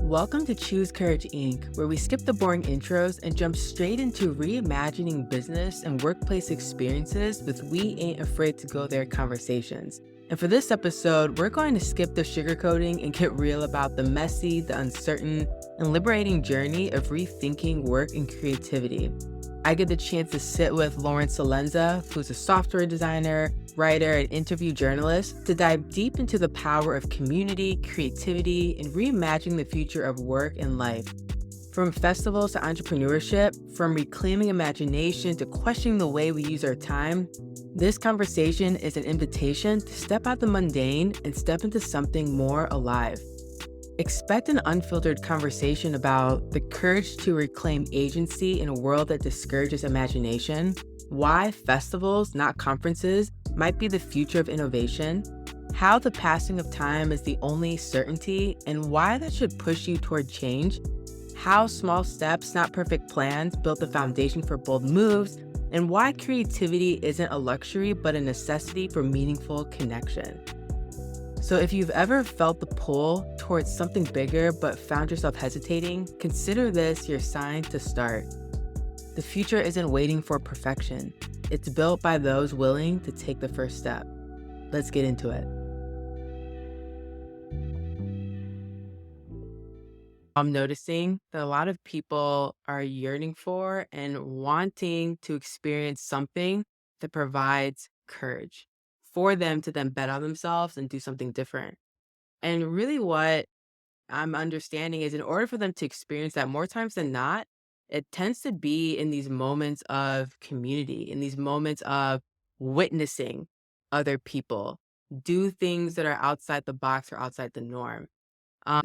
Welcome to Choose Courage Inc., where we skip the boring intros and jump straight into reimagining business and workplace experiences with We Ain't Afraid to Go There conversations. And for this episode, we're going to skip the sugarcoating and get real about the messy, the uncertain, and liberating journey of rethinking work and creativity. I get the chance to sit with Lauren Celenza, who's a software designer, writer, and interview journalist, to dive deep into the power of community, creativity, and reimagining the future of work and life. From festivals to entrepreneurship, from reclaiming imagination to questioning the way we use our time, this conversation is an invitation to step out the mundane and step into something more alive. Expect an unfiltered conversation about the courage to reclaim agency in a world that discourages imagination, why festivals, not conferences, might be the future of innovation, how the passing of time is the only certainty, and why that should push you toward change, how small steps, not perfect plans, build the foundation for bold moves, and why creativity isn't a luxury but a necessity for meaningful connection. So if you've ever felt the pull towards something bigger but found yourself hesitating, consider this your sign to start. The future isn't waiting for perfection. It's built by those willing to take the first step. Let's get into it. I'm noticing that a lot of people are yearning for and wanting to experience something that provides courage for them to then bet on themselves and do something different. And really what I'm understanding is in order for them to experience that more times than not, it tends to be in these moments of community, in these moments of witnessing other people do things that are outside the box or outside the norm.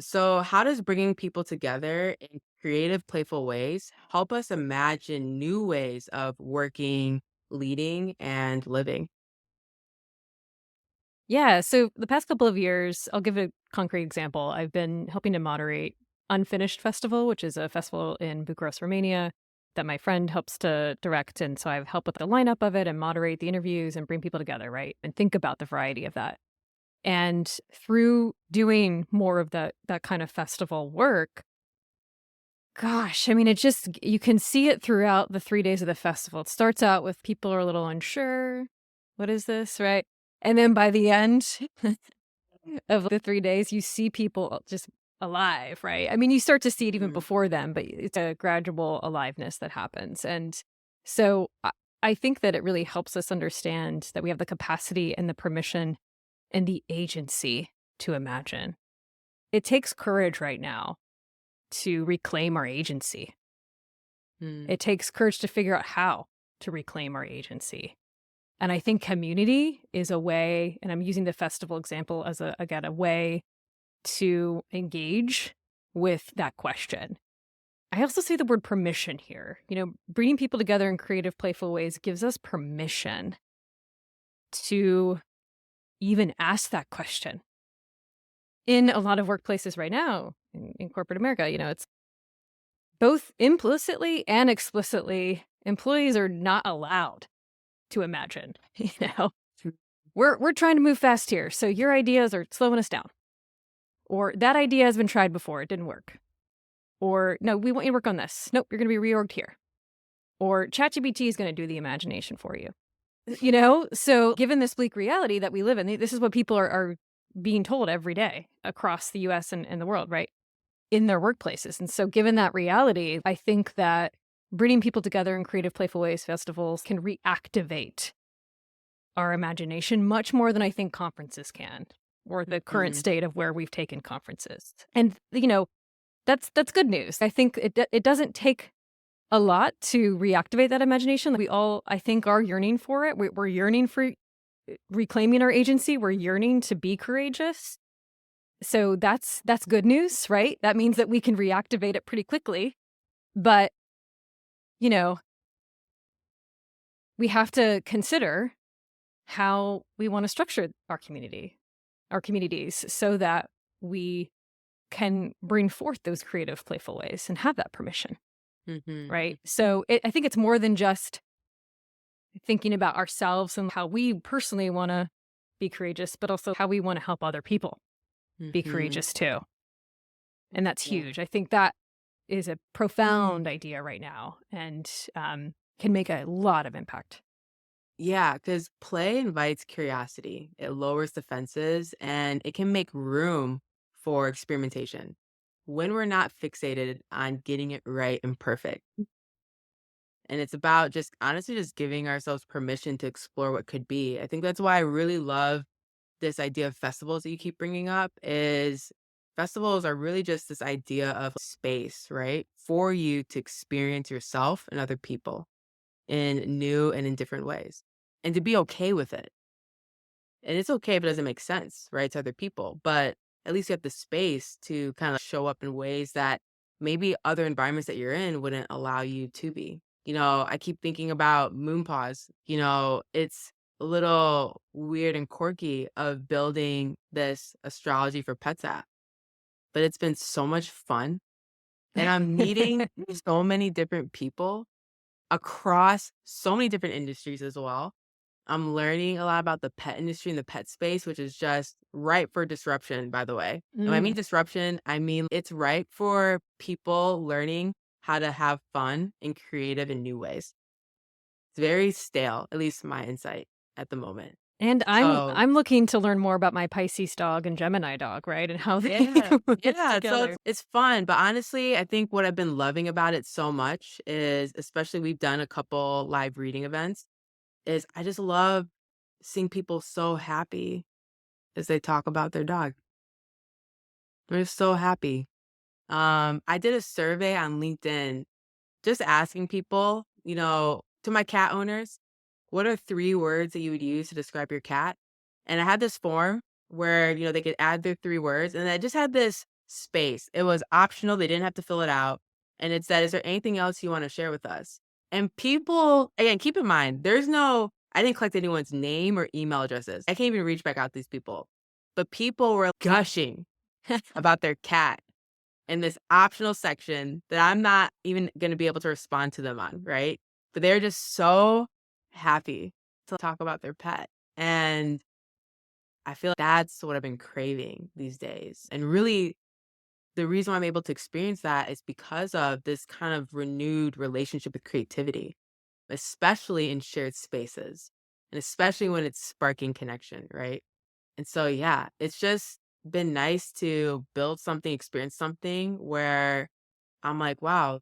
So how does bringing people together in creative, playful ways help us imagine new ways of working, leading, and living? Yeah, so the past couple of years, I'll give a concrete example. I've been helping to moderate Unfinished Festival, which is a festival in Bucharest, Romania, that my friend helps to direct. And so I've helped with the lineup of it and moderate the interviews and bring people together, right? And think about the variety of that. And through doing more of that kind of festival work, gosh, I mean, you can see it throughout the 3 days of the festival. It starts out with people are a little unsure. What is this, right? And then by the end of the 3 days, you see people just alive, right? I mean, you start to see it even Mm. before then, but it's a gradual aliveness that happens. And so I think that it really helps us understand that we have the capacity and the permission and the agency to imagine. It takes courage right now to reclaim our agency. Mm. It takes courage to figure out how to reclaim our agency. And I think community is a way, and I'm using the festival example as a way to engage with that question. I also say the word permission here. Bringing people together in creative, playful ways gives us permission to even ask that question. In a lot of workplaces right now, in corporate America, it's both implicitly and explicitly, employees are not allowed to imagine. We're trying to move fast here, so your ideas are slowing us down. Or that idea has been tried before, it didn't work. Or no, we want you to work on this. Nope, you're going to be reorged here. Or ChatGPT is going to do the imagination for you. So given this bleak reality that we live in, this is what people are being told every day across the US and the world, right? In their workplaces. And so given that reality, I think that bringing people together in creative, playful ways, festivals can reactivate our imagination much more than I think conferences can, or the current state of where we've taken conferences. And, that's good news. I think it doesn't take a lot to reactivate that imagination. We all, I think, are yearning for it. We're yearning for reclaiming our agency. We're yearning to be courageous. So that's good news, right? That means that we can reactivate it pretty quickly. But, we have to consider how we want to structure our communities, so that we can bring forth those creative, playful ways and have that permission, right? So I think it's more than just thinking about ourselves and how we personally want to be courageous, but also how we want to help other people be courageous too. And that's Yeah. huge. I think that is a profound idea right now and can make a lot of impact. Yeah, because play invites curiosity. It lowers defenses and it can make room for experimentation when we're not fixated on getting it right and perfect. And it's about just honestly just giving ourselves permission to explore what could be. I think that's why I really love this idea of festivals that you keep bringing up is festivals are really just this idea of space, right? For you to experience yourself and other people in new and in different ways and to be okay with it. And it's okay if it doesn't make sense, right, to other people, but at least you have the space to kind of show up in ways that maybe other environments that you're in wouldn't allow you to be. I keep thinking about moonpaws. It's a little weird and quirky of building this astrology for pets app, but it's been so much fun. And I'm meeting so many different people across so many different industries as well. I'm learning a lot about the pet industry and the pet space, which is just ripe for disruption, by the way. And when I mean Mm. disruption, I mean it's ripe for people learning how to have fun and creative in new ways. It's very stale, at least my insight at the moment. And So, I'm looking to learn more about my Pisces dog and Gemini dog, right? And how they yeah, work yeah. So together. it's fun. But honestly, I think what I've been loving about it so much is, especially we've done a couple live reading events, is I just love seeing people so happy as they talk about their dog. They're so happy. I did a survey on LinkedIn just asking people, to my cat owners, what are 3 words that you would use to describe your cat? And I had this form where, they could add their 3 words, and I just had this space. It was optional, they didn't have to fill it out, and it said, "Is there anything else you wanna share with us?" And people again, keep in mind, I didn't collect anyone's name or email addresses. I can't even reach back out to these people. But people were gushing about their cat in this optional section that I'm not even gonna be able to respond to them on, right? But they're just so happy to talk about their pet. And I feel like that's what I've been craving these days. And really, the reason why I'm able to experience that is because of this kind of renewed relationship with creativity, especially in shared spaces, and especially when it's sparking connection, right? And so, yeah, it's just been nice to build something, experience something where I'm like, wow,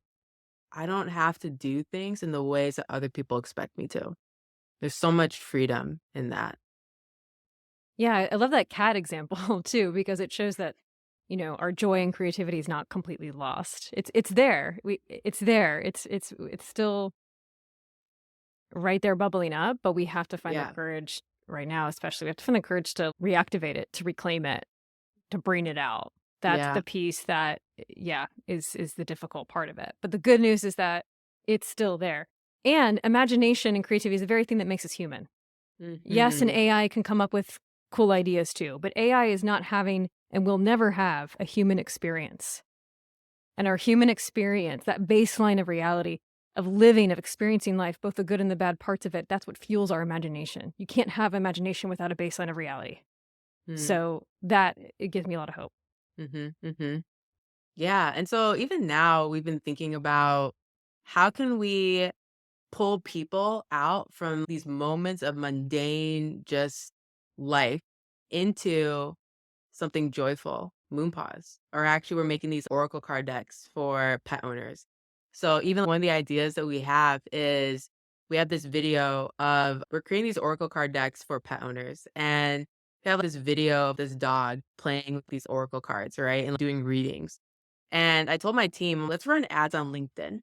I don't have to do things in the ways that other people expect me to. There's so much freedom in that. Yeah, I love that cat example too, because it shows that, our joy and creativity is not completely lost. It's there. It's there. It's still right there bubbling up, but we have to find the Yeah. courage right now, especially we have to find the courage to reactivate it, to reclaim it, to bring it out. That's Yeah. the piece that, yeah, is the difficult part of it. But the good news is that it's still there. And imagination and creativity is the very thing that makes us human. Yes, an Hmm. AI can come up with cool ideas too, but AI is not having and will never have a human experience. And our human experience, that baseline of reality, of living, of experiencing life, both the good and the bad parts of it, that's what fuels our imagination. You can't have imagination without a baseline of reality. So that it gives me a lot of hope. Mm-hmm. Mm-hmm. Yeah. And so even now we've been thinking about how can we pull people out from these moments of mundane just life into something joyful, moonpaws. Or actually, we're making these oracle card decks for pet owners. So even one of the ideas that we have is we have this video of we're creating these oracle card decks for pet owners, and we have this video of this dog playing with these oracle cards, right, and doing readings. And I told my team, let's run ads on LinkedIn,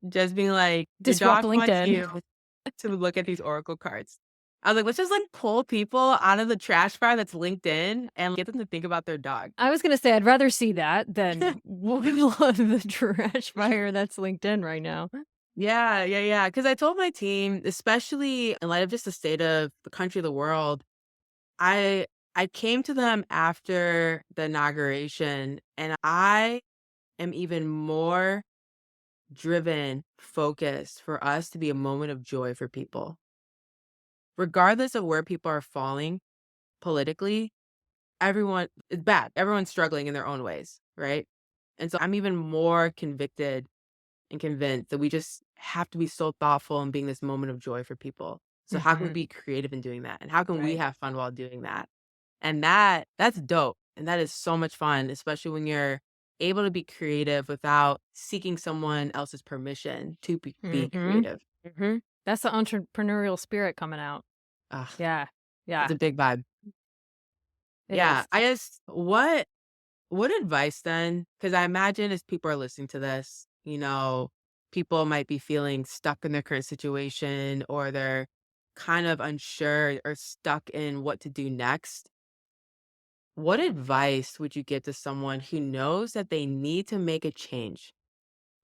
just being like, your Disrupt dog wants LinkedIn. you to look at these oracle cards. I was like, let's just like pull people out of the trash fire that's LinkedIn and get them to think about their dog. I was gonna say I'd rather see that than the trash fire that's LinkedIn right now. Yeah, yeah, yeah. Because I told my team, especially in light of just the state of the country, the world, I I came to them after the inauguration, and I am even more driven, focused for us to be a moment of joy for people, regardless of where people are falling politically. everyone it's bad. Everyone's struggling in their own ways, right? And so I'm even more convicted and convinced that we just have to be so thoughtful in being this moment of joy for people. So how can we Hmm. be creative in doing that? And how can we Right. have fun while doing that? And that's dope. And that is so much fun, especially when you're able to be creative without seeking someone else's permission to be Hmm. creative. Hmm. That's the entrepreneurial spirit coming out. Ugh, Yeah. it's Yeah, a big vibe. it Yeah. is. I guess what advice then? Because I imagine as people are listening to this, people might be feeling stuck in their current situation or they're kind of unsure or stuck in what to do next. What advice would you give to someone who knows that they need to make a change,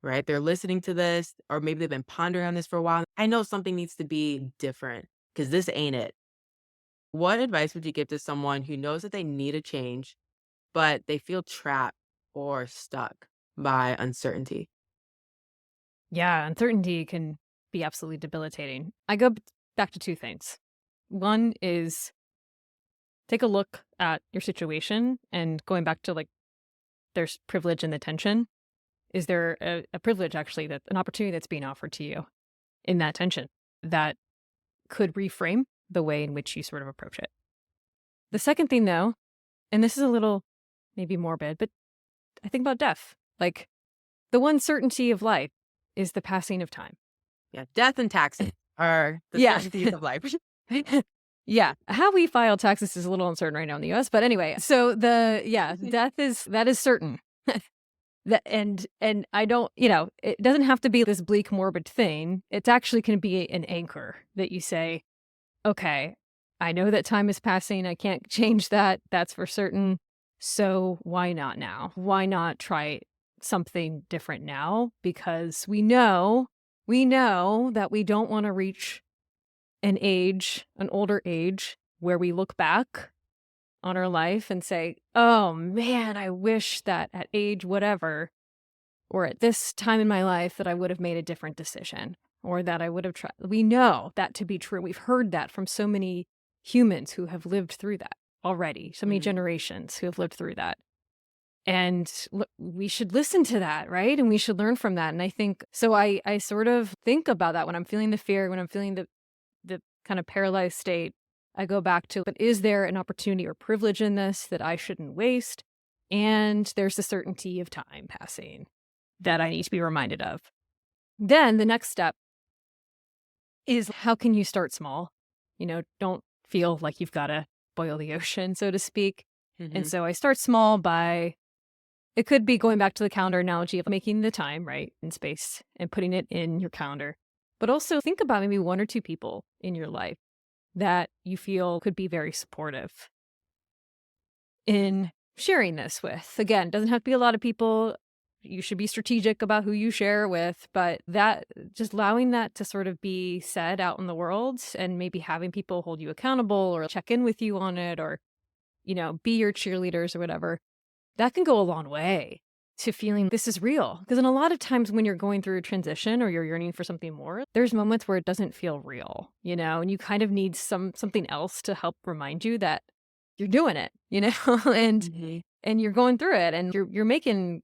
right? They're listening to this, or maybe they've been pondering on this for a while. I know something needs to be different because this ain't it. What advice would you give to someone who knows that they need a change, but they feel trapped or stuck by uncertainty? Yeah, uncertainty can be absolutely debilitating. I go back to two things. One is take a look at your situation and going back to like there's privilege in the tension. Is there a privilege actually that an opportunity that's being offered to you in that tension that could reframe the way in which you sort of approach it? The second thing though, and this is a little maybe morbid, but I think about death. Like the one certainty of life is the passing of time. Yeah, death and taxes are the Yeah. certainties of life. Yeah. How we file taxes is a little uncertain right now in the US, but anyway, so death is that is certain. That and I don't, it doesn't have to be this bleak morbid thing. It's actually can be an anchor that you say, okay, I know that time is passing. I can't change that. That's for certain. So why not now? Why not try something different now? Because we know that we don't want to reach an older age where we look back on our life and say, oh man, I wish that at age whatever, or at this time in my life that I would have made a different decision or that I would have tried. We know that to be true. We've heard that from so many humans who have lived through that already, so many Mhm. generations who have lived through that. And we should listen to that, right? And we should learn from that. And I think so. I sort of think about that when I'm feeling the fear, when I'm feeling the kind of paralyzed state. I go back to, but is there an opportunity or privilege in this that I shouldn't waste? And there's the certainty of time passing that I need to be reminded of. Then the next step is how can you start small? Don't feel like you've got to boil the ocean, so to speak. And Mhm. so I start small by, it could be going back to the calendar analogy of making the time, right, in space and putting it in your calendar. But also think about maybe one or two people in your life that you feel could be very supportive in sharing this with. Again, doesn't have to be a lot of people. You should be strategic about who you share with, but that just allowing that to sort of be said out in the world and maybe having people hold you accountable or check in with you on it or, be your cheerleaders or whatever, that can go a long way to feeling this is real. Because in a lot of times when you're going through a transition or you're yearning for something more, there's moments where it doesn't feel real, and you kind of need something else to help remind you that you're doing it, and Mhm. and you're going through it and you're making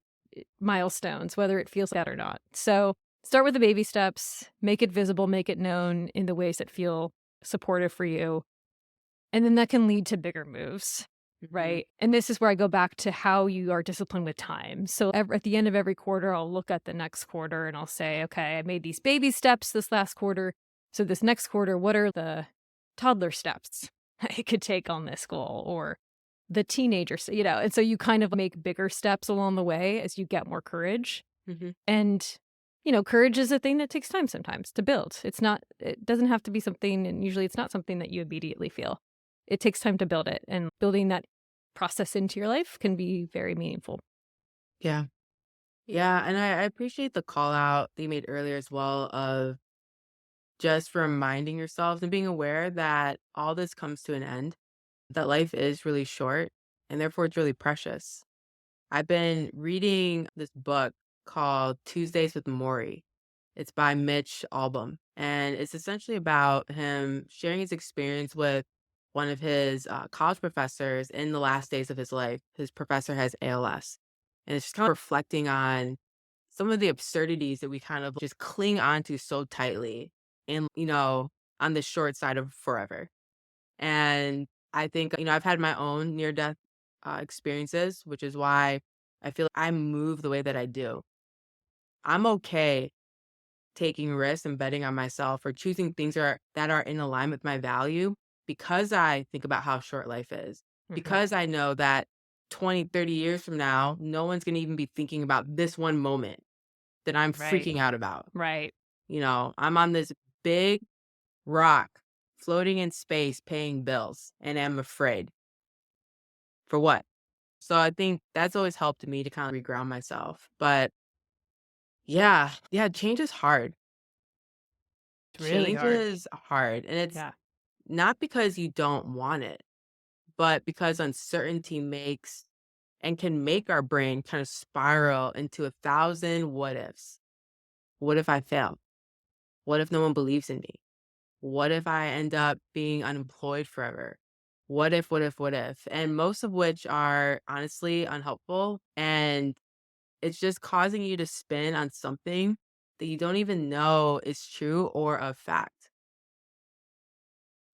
milestones, whether it feels bad or not. So start with the baby steps, make it visible, make it known in the ways that feel supportive for you. And then that can lead to bigger moves, Mhm. right? And this is where I go back to how you are disciplined with time. So at the end of every quarter, I'll look at the next quarter and I'll say, okay, I made these baby steps this last quarter. So this next quarter, what are the toddler steps I could take on this goal or the teenagers, and so you kind of make bigger steps along the way as you get more courage. Mhm. And, courage is a thing that takes time sometimes to build. It doesn't have to be something, and usually it's not something that you immediately feel. It takes time to build it, and building that process into your life can be very meaningful. Yeah. Yeah. And I appreciate the call out that you made earlier as well of just reminding yourselves and being aware that all this comes to an end, that life is really short and therefore it's really precious. I've been reading this book called Tuesdays with Maury. It's by Mitch Albom, and it's essentially about him sharing his experience with one of his college professors in the last days of his life. His professor has ALS. And it's just kind of reflecting on some of the absurdities that we kind of just cling on to so tightly and, on the short side of forever. And I think, I've had my own near death experiences, which is why I feel I move the way that I do. I'm okay taking risks and betting on myself or choosing things that are in alignment with my value because I think about how short life is. Hmm. Because I know that 20, 30 years from now, no one's going to even be thinking about this one moment that I'm Right. freaking out about. Right. I'm on this big rock floating in space paying bills and I'm afraid. For what? So I think that's always helped me to kind of reground myself. But yeah, change is hard. It's really Change hard. is hard. And it's Yeah. not because you don't want it, but because uncertainty makes and can make our brain kind of spiral into a thousand what ifs. What if I fail? What if no one believes in me? What if I end up being unemployed forever? What if, what if, what if? And most of which are honestly unhelpful. And it's just causing you to spin on something that you don't even know is true or a fact.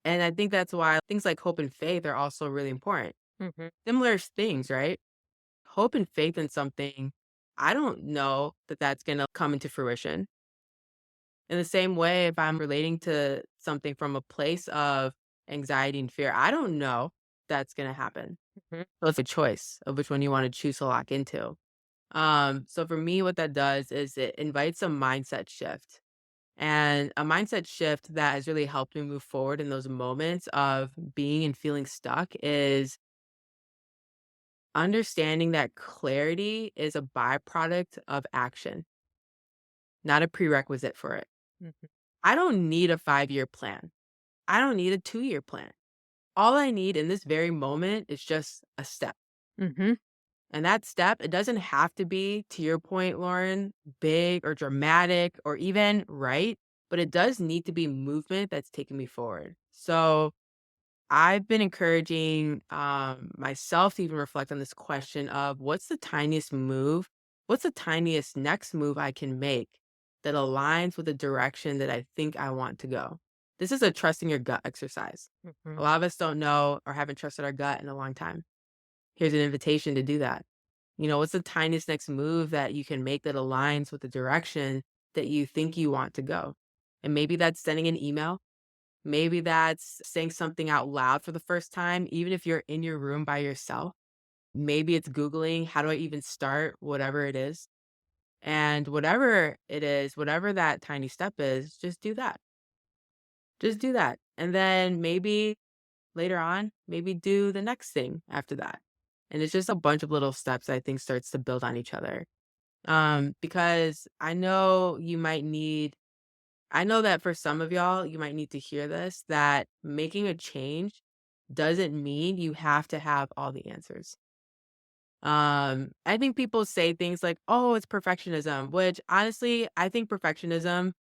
And I think that's why things like hope and faith are also really important. Hmm. Similar things, right? Hope and faith in something, I don't know that that's going to come into fruition. In the same way, if I'm relating to something from a place of anxiety and fear, I don't know that's going to happen. Hmm. So it's a choice of which one you want to choose to lock into. So for me, what that does is it invites a mindset shift. And a mindset shift that has really helped me move forward in those moments of being and feeling stuck is understanding that clarity is a byproduct of action, not a prerequisite for it. Hmm. I don't need a 5-year plan. I don't need a 2-year plan. All I need in this very moment is just a step. Hmm. And that step, it doesn't have to be, to your point, Lauren, big or dramatic or even right, but it does need to be movement that's taking me forward. So I've been encouraging myself to even reflect on this question of what's the tiniest move? What's the tiniest next move I can make that aligns with the direction that I think I want to go? This is a trusting your gut exercise. Hmm. A lot of us don't know or haven't trusted our gut in a long time. Here's an invitation to do that. What's the tiniest next move that you can make that aligns with the direction that you think you want to go? And maybe that's sending an email. Maybe that's saying something out loud for the first time, even if you're in your room by yourself. Maybe it's Googling, how do I even start? Whatever it is. And whatever it is, whatever that tiny step is, just do that. Just do that. And then maybe later on, maybe do the next thing after that. And it's just a bunch of little steps I think starts to build on each other. Because I know that for some of y'all, you might need to hear this, that making a change doesn't mean you have to have all the answers. I think people say things like, oh, it's perfectionism, which honestly, I think perfectionism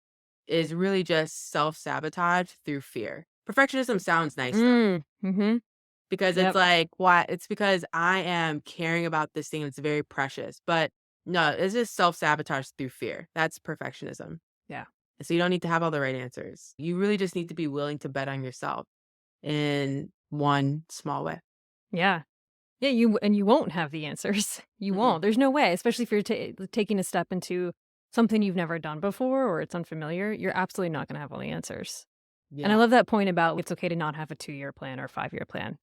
is really just self sabotage through fear. Perfectionism sounds nice though, Mm-hmm. because it's Yep. like, why? It's because I am caring about this thing. It's very precious. But no, it's just self sabotage through fear. That's perfectionism. Yeah. So you don't need to have all the right answers. You really just need to be willing to bet on yourself in one small way. Yeah. Yeah. You won't have the answers. You Mm-mm. won't. There's no way, especially if you're taking a step into something you've never done before or it's unfamiliar. You're absolutely not going to have all the answers. And I Yeah. love that point about it's okay to not have a 2-year plan or a 5-year plan.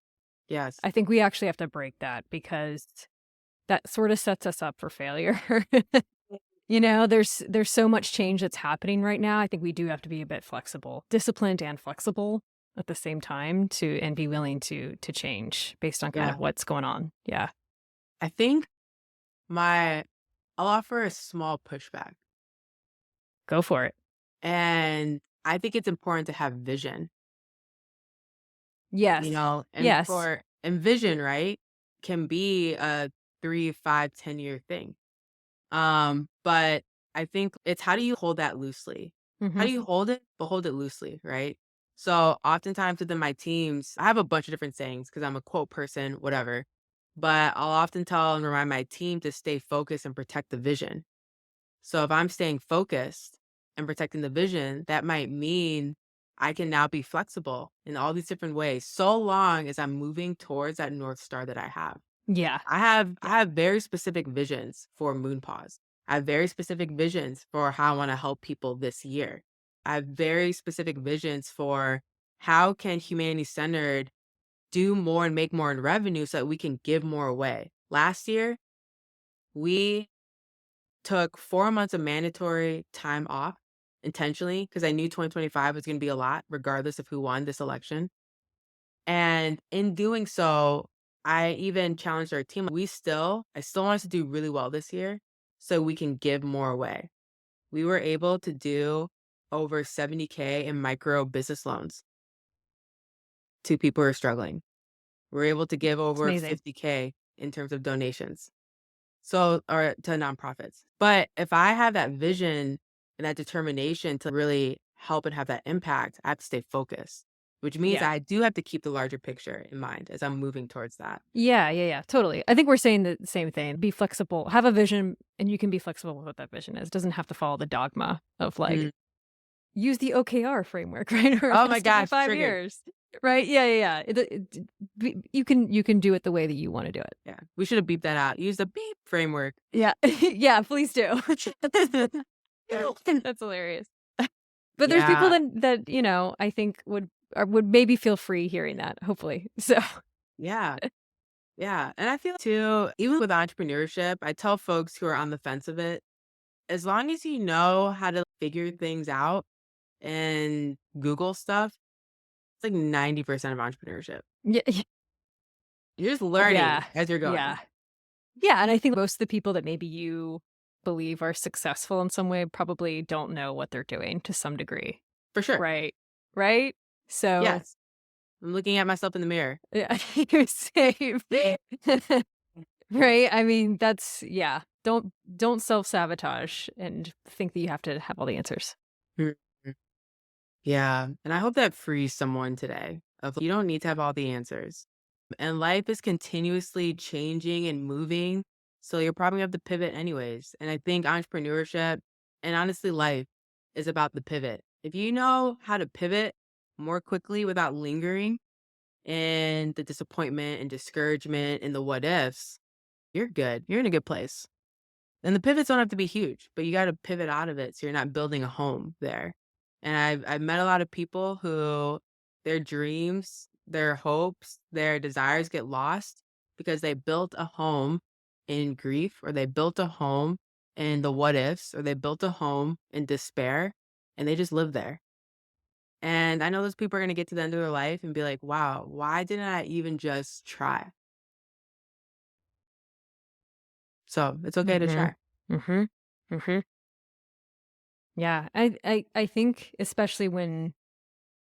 Yes. I think we actually have to break that because that sort of sets us up for failure. There's so much change that's happening right now. I think we do have to be a bit flexible, disciplined and flexible at the same time and be willing to change based on kind of Yeah. what's going on. Yeah. I think my I'll offer a small pushback. Go for it. And I think it's important to have vision, Yes. and Yes. for and vision, right, can be a 3, 5, 10-year thing. But I think it's how do you hold that loosely? How Mhm. do you hold it, but hold it loosely, right? So oftentimes within my teams, I have a bunch of different sayings because I'm a quote person, whatever. But I'll often tell and remind my team to stay focused and protect the vision. So if I'm staying focused and protecting the vision, that might mean I can now be flexible in all these different ways, so long as I'm moving towards that North Star that I have. Yeah. I have very specific visions for moonpaws. I have very specific visions for how I want to help people this year. I have very specific visions for how can humanity centered do more and make more in revenue so that we can give more away. Last year, we took 4 months of mandatory time off intentionally because I knew 2025 was going to be a lot, regardless of who won this election. And in doing so, I even challenged our team. I still want us to do really well this year so we can give more away. We were able to do over 70K in micro business loans to people who are struggling. We're able to give It's over amazing. 50K in terms of donations. So, or to nonprofits. But if I have that vision and that determination to really help and have that impact, I have to stay focused, which means Yeah. I do have to keep the larger picture in mind as I'm moving towards that. Yeah, totally. I think we're saying the same thing. Be flexible, have a vision, and you can be flexible with what that vision is. It doesn't have to follow the dogma of like, Mm. use the OKR framework, right? Or it Oh my has to be gosh, 5 triggered. years. Right? Yeah. You can do it the way that you want to do it. Yeah. We should have beeped that out. Use the beep framework. Yeah. Yeah, please do. That's hilarious. But there's people Yeah. that, I think would maybe feel free hearing that, hopefully. So, Yeah. Yeah. And I feel too, even with entrepreneurship, I tell folks who are on the fence of it, as long as you know how to figure things out and Google stuff, it's like 90% of entrepreneurship. yeah, You're just yeah, learning as you're yeah. going. Yeah, and I think most of the people that maybe you believe are successful in some way probably don't know what they're doing to some degree. For sure. Right. Right? So, Yes. I'm looking at myself in the mirror. yeah, you're safe. Right? I mean, that's yeah. Don't self-sabotage and think that you have to have all the answers. Mhm. Yeah. And I hope that frees someone today of you don't need to have all the answers. And life is continuously changing and moving. So you're probably gonna have to pivot anyways. And I think entrepreneurship and honestly life is about the pivot. If you know how to pivot more quickly without lingering in the disappointment and discouragement and the what ifs, you're good. You're in a good place. And the pivots don't have to be huge, but you got to pivot out of it so you're not building a home there. And I've met a lot of people who their dreams, their hopes, their desires get lost because they built a home in grief or they built a home in the what ifs or they built a home in despair and they just live there. And I know those people are going to get to the end of their life and be like, "Wow, why didn't I even just try?" So, it's okay to Mhm. try. Mhm. Mhm. Yeah. I think especially when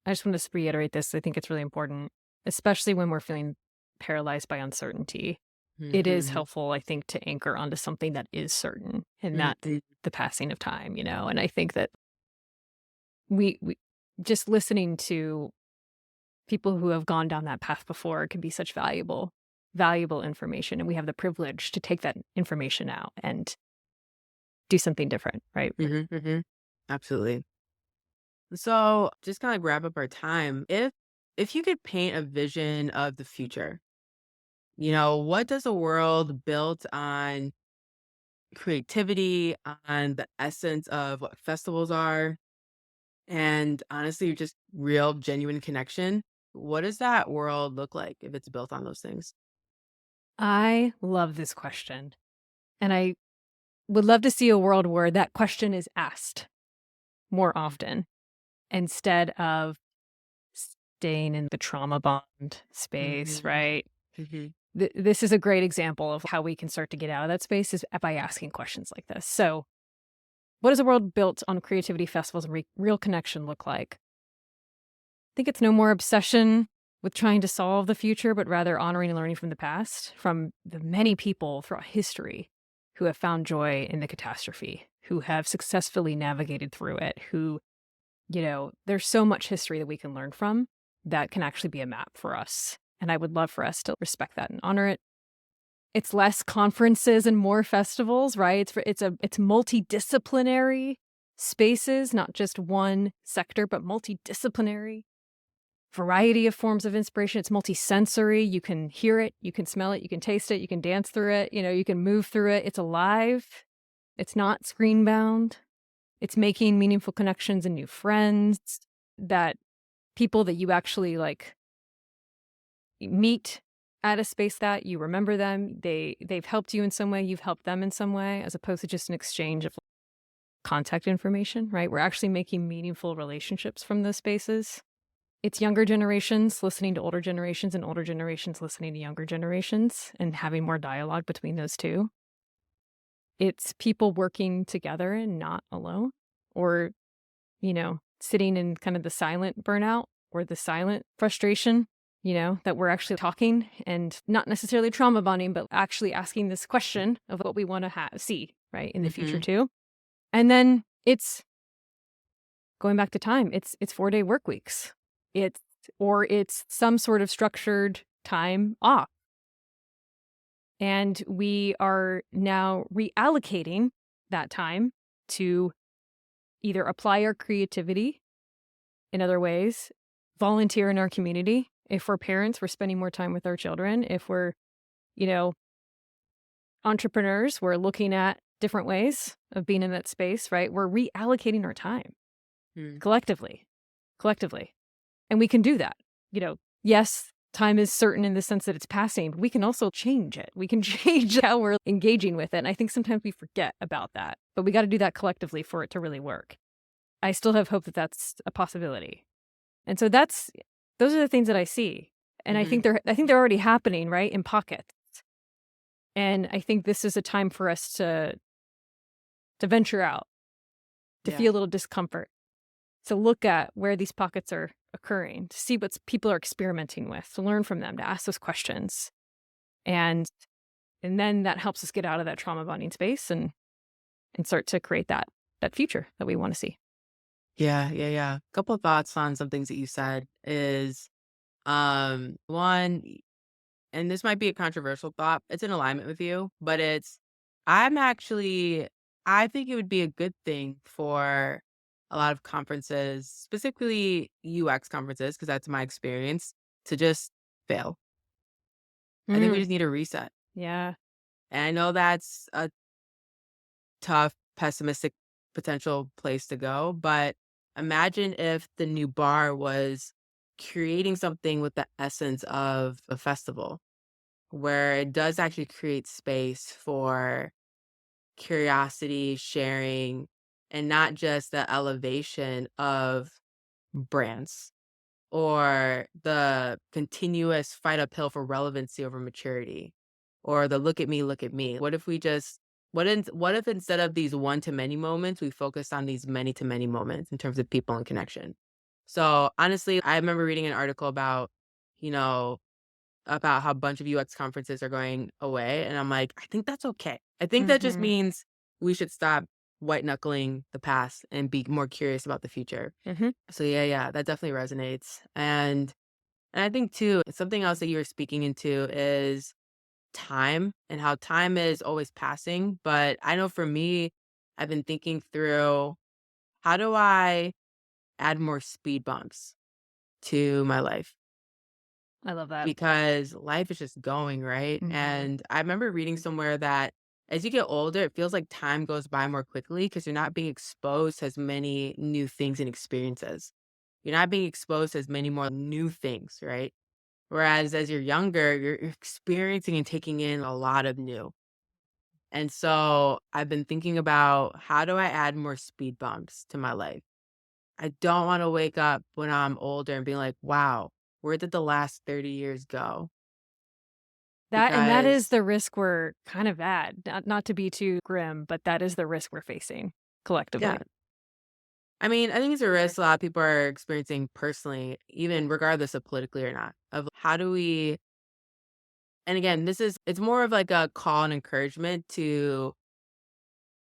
I just want to reiterate this, I think it's really important, especially when we're feeling paralyzed by uncertainty. It is Mhm. helpful, I think, to anchor onto something that is certain and not Mhm. the passing of time, And I think that we just listening to people who have gone down that path before can be such valuable information. And we have the privilege to take that information out and do something different, right? Mhm. Mhm. Absolutely. So, just kind of wrap up our time. If you could paint a vision of the future, what does a world built on creativity, on the essence of what festivals are, and honestly, just real, genuine connection? What does that world look like if it's built on those things? I love this question. And I would love to see a world where that question is asked more often instead of staying in the trauma bond space, Mhm. right? Mhm. This is a great example of how we can start to get out of that space is by asking questions like this. So, what does a world built on creativity festivals and real connection look like? I think it's no more obsession with trying to solve the future, but rather honoring and learning from the past, from the many people throughout history who have found joy in the catastrophe, who have successfully navigated through it, who there's so much history that we can learn from that can actually be a map for us. And I would love for us to respect that and honor it. It's less conferences and more festivals, right? It's multidisciplinary spaces, not just one sector, but multidisciplinary. Variety of forms of inspiration. It's multisensory. You can hear it, you can smell it, you can taste it, you can dance through it, you can move through it. It's alive. It's not screen bound. It's making meaningful connections and new friends, that people that you actually meet at a space, that you remember them. They've helped you in some way, you've helped them in some way, as opposed to just an exchange of contact information, right? We're actually making meaningful relationships from those spaces. It's younger generations listening to older generations and older generations listening to younger generations and having more dialogue between those two. It's people working together and not alone, or, sitting in kind of the silent burnout or the silent frustration, that we're actually talking and not necessarily trauma bonding, but actually asking this question of what we want to see, right, in the future too. And then it's going back to time. It's 4-day work weeks. It's some sort of structured time off. And we are now reallocating that time to either apply our creativity in other ways, volunteer in our community. If we're parents, we're spending more time with our children. If we're, entrepreneurs, we're looking at different ways of being in that space, right? We're reallocating our time collectively. And we can do that. Yes, time is certain in the sense that it's passing, but we can also change it. We can change how we're engaging with it. And I think sometimes we forget about that, but we got to do that collectively for it to really work. I still have hope that that's a possibility. And so those are the things that I see. And I think they're already happening, right, in pockets. And I think this is a time for us to venture out, to feel a little discomfort, to look at where these pockets are occurring, to see what people are experimenting with, to learn from them, to ask those questions. And then that helps us get out of that trauma bonding space and start to create that future that we want to see. Yeah. A couple of thoughts on some things that you said is, one, and this might be a controversial thought. It's in alignment with you, but I think it would be a good thing for a lot of conferences, specifically UX conferences, because that's my experience, to just fail. I think we just need a reset. Yeah. And I know that's a tough, pessimistic potential place to go, but imagine if the new bar was creating something with the essence of a festival, where it does actually create space for curiosity, sharing, and not just the elevation of brands or the continuous fight uphill for relevancy over maturity, or the look at me, look at me. What if instead of these one to many moments, we focused on these many to many moments in terms of people and connection? So honestly, I remember reading an article you know, about how a bunch of UX conferences are going away. And I'm like, I think that's okay. I think that just means we should stop white knuckling the past and be more curious about the future. So yeah, that definitely resonates. And I think too, something else that you were speaking into is time and how time is always passing. But I know for me, I've been thinking through, how do I add more speed bumps to my life? I love that. Because life is just going, right? And I remember reading somewhere that as you get older, it feels like time goes by more quickly because you're not being exposed to as many new things and experiences. You're not being exposed to as many more new things, right? Whereas as you're younger, you're experiencing and taking in a lot of new. And so I've been thinking about, how do I add more speed bumps to my life? I don't want to wake up when I'm older and be like, wow, where did the last 30 years go? That is Because the risk we're kind of at. Not to be too grim, but that is the risk we're facing collectively. yeah, I mean, I think it's a risk a lot of people are experiencing personally, even regardless of politically or not, of how do we, and again, it's more of like a call and encouragement to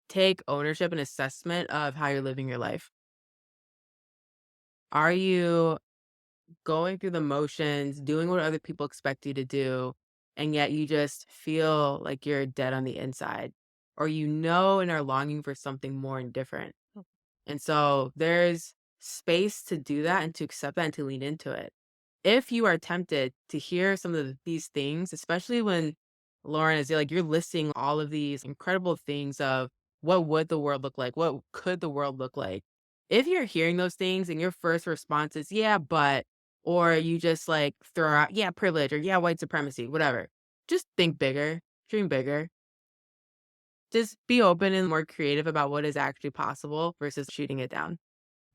take ownership and assessment of how you're living your life. Are you going through the motions, doing what other people expect you to do, and yet you just feel like you're dead on the inside? Or and are longing for something more and different. And so there's space to do that and to accept that and to lean into it. If you are tempted to hear some of these things, especially when Lauren is like, you're listing all of these incredible things of what would the world look like? What could the world look like? If you're hearing those things and your first response is, yeah, but, or you just like throw out, yeah, privilege or yeah, white supremacy, whatever, just think bigger, dream bigger. Just be open and more creative about what is actually possible versus shooting it down.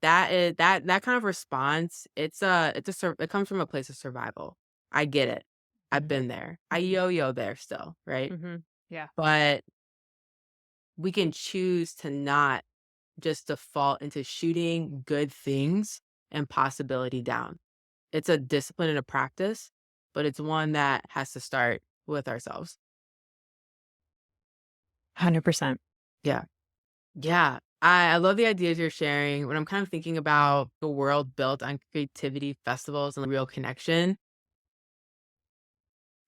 That kind of response, it comes from a place of survival. I get it. I've Mhm. been there. I yo-yo there still, right? Mhm. Yeah. But we can choose to not just default into shooting good things and possibility down. It's a discipline and a practice, but it's one that has to start with ourselves. 100%. Yeah. Yeah. I love the ideas you're sharing. When I'm kind of thinking about the world built on creativity, festivals, and real connection,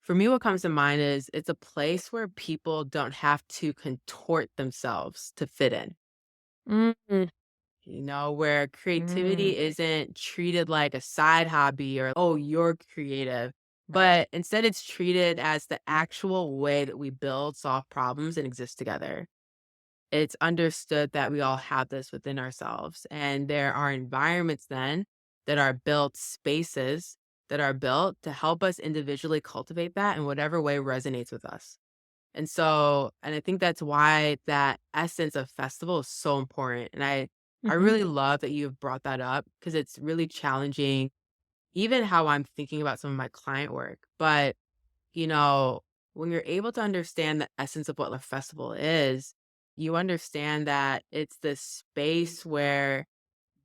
for me, what comes to mind is it's a place where people don't have to contort themselves to fit in, Mm. where Mm. creativity isn't treated like a side hobby or, oh, you're creative, Right. but instead it's treated as the actual way that we build, solve problems, and exist together. It's understood that we all have this within ourselves. And there are environments then that are built, spaces that are built to help us individually cultivate that in whatever way resonates with us. And I think that's why that essence of festival is so important. And I Mhm. really love that you've brought that up because it's really challenging, even how I'm thinking about some of my client work. But you know, when you're able to understand the essence of what a festival is, you understand that it's this space where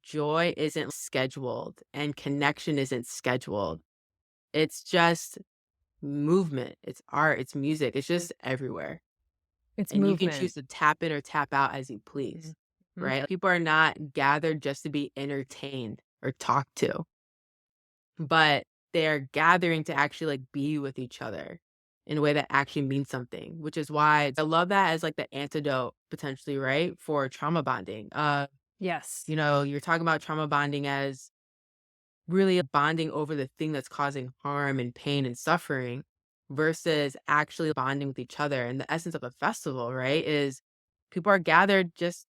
joy isn't scheduled and connection isn't scheduled. It's just movement, it's art, it's music, it's just everywhere. It's And you can movement. choose to tap in or tap out as you Mhm. please, Mhm. right? People are not gathered just to be entertained or talked to, but they're gathering to actually like be with each other in a way that actually means something, which is why I love that as like the antidote potentially, right? For trauma bonding. Yes. You're talking about trauma bonding as really bonding over the thing that's causing harm and pain and suffering versus actually bonding with each other. And the essence of a festival, right, is people are gathered just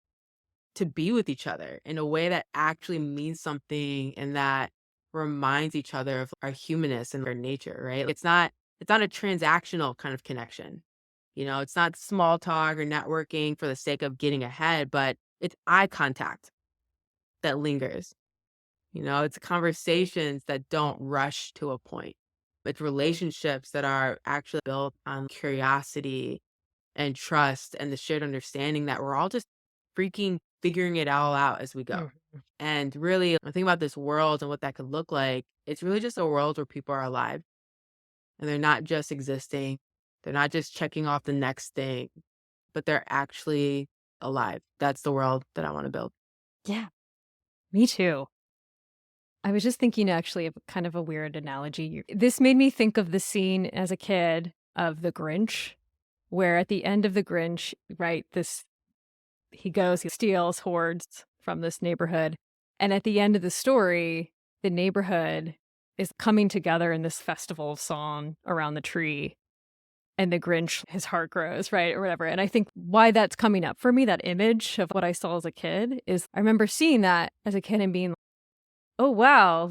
to be with each other in a way that actually means something and that reminds each other of our humanness and our nature, right? It's not a transactional kind of connection. It's not small talk or networking for the sake of getting ahead, but it's eye contact that lingers. It's conversations that don't rush to a point. It's relationships that are actually built on curiosity and trust and the shared understanding that we're all just freaking figuring it all out as we go. Mhm. And really, when I think about this world and what that could look like, it's really just a world where people are alive and they're not just existing. They're not just checking off the next thing, but they're actually alive. That's the world that I want to build. Yeah. Me too. I was just thinking actually of kind of a weird analogy. This made me think of the scene as a kid of The Grinch, where at the end of The Grinch, right, he steals hordes from this neighborhood. And at the end of the story, the neighborhood is coming together in this festival of song around the tree. And the Grinch, his heart grows, right? Or whatever. And I think why that's coming up for me, that image of what I saw as a kid, is I remember seeing that as a kid and being, oh wow,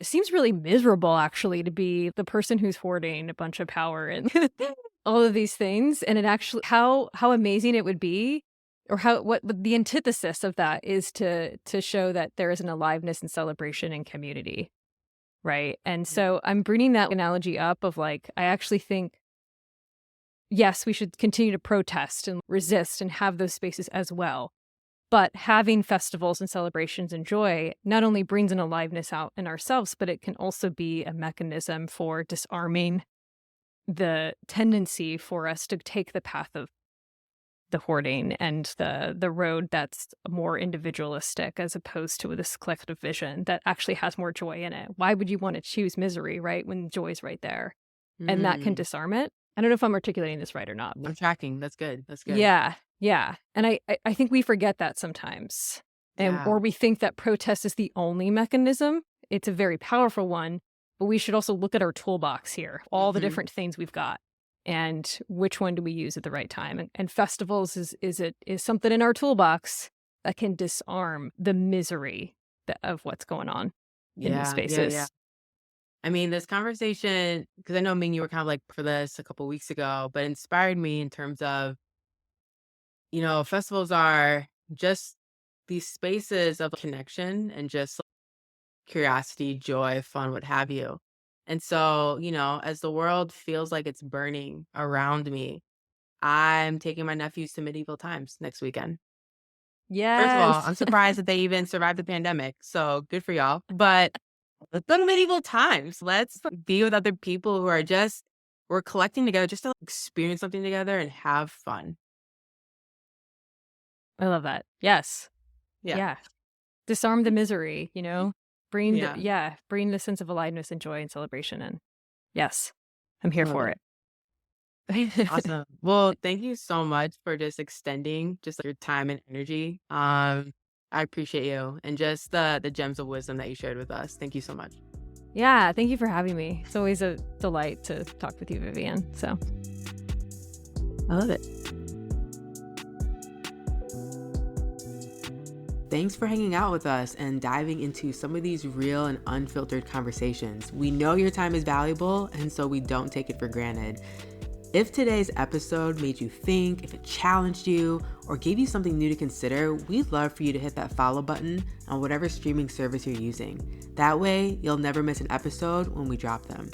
seems really miserable actually to be the person who's hoarding a bunch of power and all of these things. And it actually how amazing it would be, or what the antithesis of that is to show that there is an aliveness and celebration and community. Right. And so I'm bringing that analogy up of like, I actually think, yes, we should continue to protest and resist and have those spaces as well. But having festivals and celebrations and joy not only brings an aliveness out in ourselves, but it can also be a mechanism for disarming the tendency for us to take the path of the hoarding and the road that's more individualistic as opposed to this collective vision that actually has more joy in it. Why would you want to choose misery, right, when joy's right there? And that can disarm it. I don't know if I'm articulating this right or not. I'm tracking. That's good. That's good. Yeah. And I think we forget that sometimes. Or we think that protest is the only mechanism. It's a very powerful one, but we should also look at our toolbox here, all the different things we've got, and which one do we use at the right time. And festivals is something in our toolbox that can disarm the misery of what's going on in these spaces. Yeah. I mean, this conversation, because I know Ming, you were kind of like for this a couple weeks ago, but inspired me in terms of, festivals are just these spaces of connection and just curiosity, joy, fun, what have you. And so, as the world feels like it's burning around me, I'm taking my nephews to medieval times next weekend. First of all, Yes. I'm surprised that they even survived the pandemic. So good for y'all. But let's go to medieval times. Let's be with other people who are we're collecting together just to experience something together and have fun. I love that. Yes. Yeah. Disarm the misery, bring Yeah. bring the sense of aliveness and joy and celebration. And yes, I'm here Love for it. it. Awesome. Well, thank you so much for just extending just your time and energy. I appreciate you and just the gems of wisdom that you shared with us. Thank you so much. Yeah, thank you for having me. It's always a delight to talk with you, Vivianne. So I love it. Thanks for hanging out with us and diving into some of these real and unfiltered conversations. We know your time is valuable, and so we don't take it for granted. If today's episode made you think, if it challenged you, or gave you something new to consider, we'd love for you to hit that follow button on whatever streaming service you're using. That way, you'll never miss an episode when we drop them.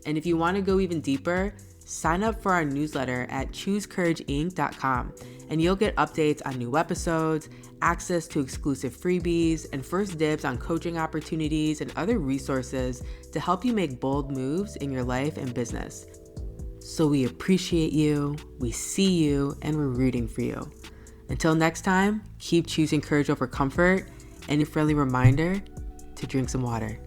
And if you want to go even deeper, sign up for our newsletter at choosecourageinc.com, and you'll get updates on new episodes, access to exclusive freebies, and first dibs on coaching opportunities and other resources to help you make bold moves in your life and business. So we appreciate you, we see you, and we're rooting for you. Until next time, keep choosing courage over comfort, and a friendly reminder to drink some water.